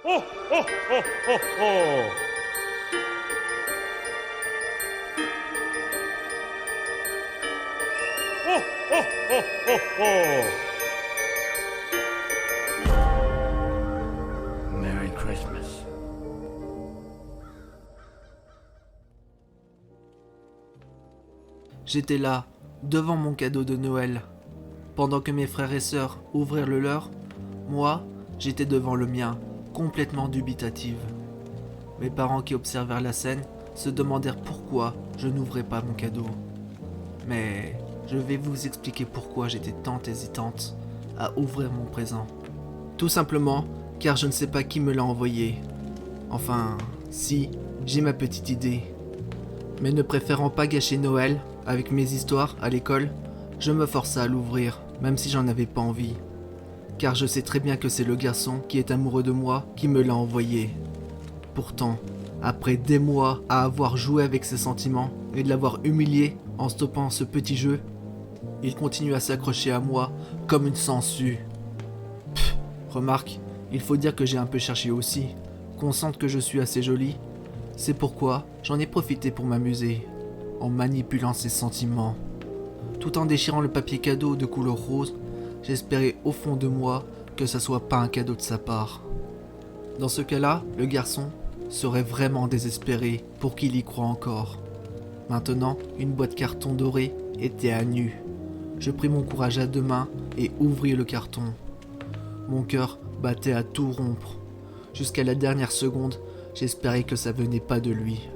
Oh, oh, oh, oh, oh. Oh, oh, oh, oh, oh. Merry Christmas. J'étais là, devant mon cadeau de Noël. Pendant que mes frères et sœurs ouvrirent le leur, moi, j'étais devant le mien, complètement dubitative. Mes parents qui observèrent la scène se demandèrent pourquoi je n'ouvrais pas mon cadeau. Mais je vais vous expliquer pourquoi j'étais tant hésitante à ouvrir mon présent. Tout simplement car je ne sais pas qui me l'a envoyé. Enfin, si, j'ai ma petite idée. Mais ne préférant pas gâcher Noël avec mes histoires à l'école, je me forçai à l'ouvrir, même si j'en avais pas envie. Car je sais très bien que c'est le garçon qui est amoureux de moi qui me l'a envoyé. Pourtant, après des mois à avoir joué avec ses sentiments et de l'avoir humilié en stoppant ce petit jeu, il continue à s'accrocher à moi comme une sangsue. Remarque, il faut dire que j'ai un peu cherché aussi, qu'on sente que je suis assez jolie. C'est pourquoi j'en ai profité pour m'amuser, en manipulant ses sentiments. Tout en déchirant le papier cadeau de couleur rose, j'espérais au fond de moi que ça soit pas un cadeau de sa part. Dans ce cas-là, le garçon serait vraiment désespéré pour qu'il y croie encore. Maintenant, une boîte carton dorée était à nu. Je pris mon courage à deux mains et ouvris le carton. Mon cœur battait à tout rompre. Jusqu'à la dernière seconde, j'espérais que ça venait pas de lui.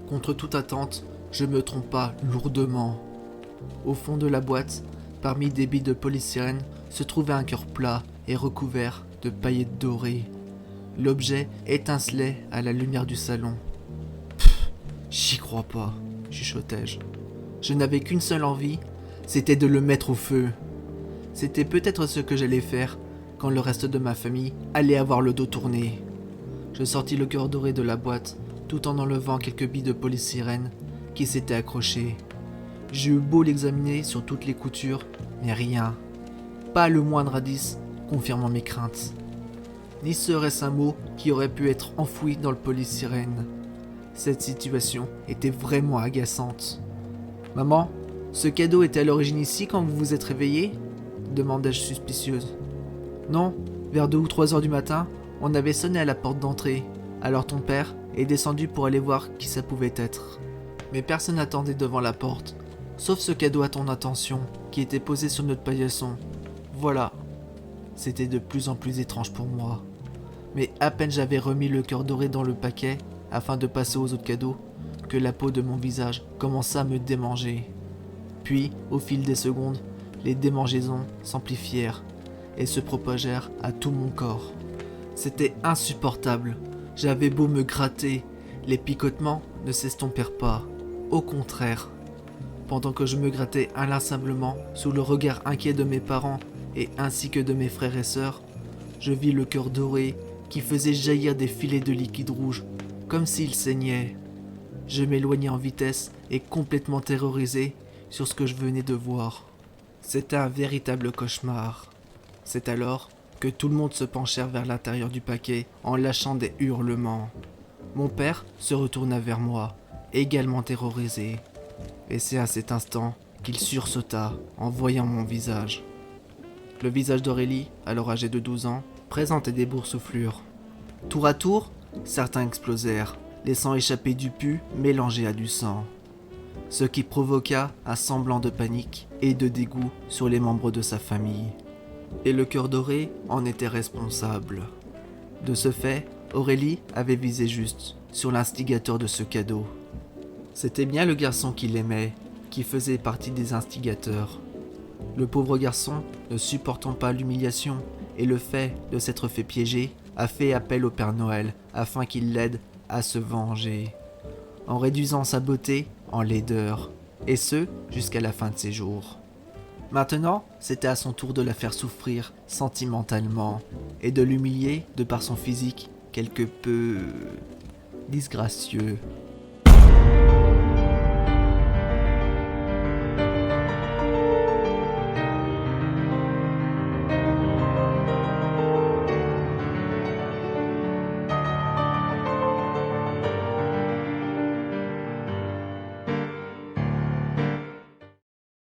Contre toute attente, je me trompa lourdement. Au fond de la boîte, parmi des billes de polystyrène, se trouvait un cœur plat et recouvert de paillettes dorées. L'objet étincelait à la lumière du salon. J'y crois pas, chuchotai-je. Je n'avais qu'une seule envie, c'était de le mettre au feu. C'était peut-être ce que j'allais faire quand le reste de ma famille allait avoir le dos tourné. Je sortis le cœur doré de la boîte, tout en enlevant quelques billes de polystyrène qui s'étaient accrochées. J'ai eu beau l'examiner sur toutes les coutures, mais rien. Pas le moindre indice confirmant mes craintes. Ni serait-ce un mot qui aurait pu être enfoui dans le polystyrène. Cette situation était vraiment agaçante. « Maman, ce cadeau était à l'origine ici quand vous vous êtes réveillée ?» demandai-je suspicieuse. « Non, vers 2 ou 3 heures du matin, on avait sonné à la porte d'entrée. Alors ton père est descendu pour aller voir qui ça pouvait être. Mais personne n'attendait devant la porte, sauf ce cadeau à ton attention qui était posé sur notre paillasson. Voilà. » C'était de plus en plus étrange pour moi. Mais à peine j'avais remis le cœur doré dans le paquet afin de passer aux autres cadeaux, que la peau de mon visage commença à me démanger. Puis, au fil des secondes, les démangeaisons s'amplifièrent et se propagèrent à tout mon corps. C'était insupportable. J'avais beau me gratter, les picotements ne s'estompèrent pas. Au contraire. Pendant que je me grattais inlassablement sous le regard inquiet de mes parents et ainsi que de mes frères et sœurs, je vis le cœur doré qui faisait jaillir des filets de liquide rouge, comme s'il saignait. Je m'éloignai en vitesse et complètement terrorisé sur ce que je venais de voir. C'était un véritable cauchemar. C'est alors que tout le monde se penchèrent vers l'intérieur du paquet en lâchant des hurlements. Mon père se retourna vers moi, également terrorisé. Et c'est à cet instant qu'il sursauta en voyant mon visage. Le visage d'Aurélie, alors âgée de 12 ans, présentait des boursouflures. Tour à tour, certains explosèrent, laissant échapper du pu mélangé à du sang. Ce qui provoqua un semblant de panique et de dégoût sur les membres de sa famille. Et le cœur doré en était responsable. De ce fait, Aurélie avait visé juste sur l'instigateur de ce cadeau. C'était bien le garçon qui l'aimait, qui faisait partie des instigateurs. Le pauvre garçon, ne supportant pas l'humiliation et le fait de s'être fait piéger, a fait appel au Père Noël afin qu'il l'aide à se venger, en réduisant sa beauté en laideur, et ce, jusqu'à la fin de ses jours. Maintenant, c'était à son tour de la faire souffrir sentimentalement, et de l'humilier de par son physique quelque peu disgracieux.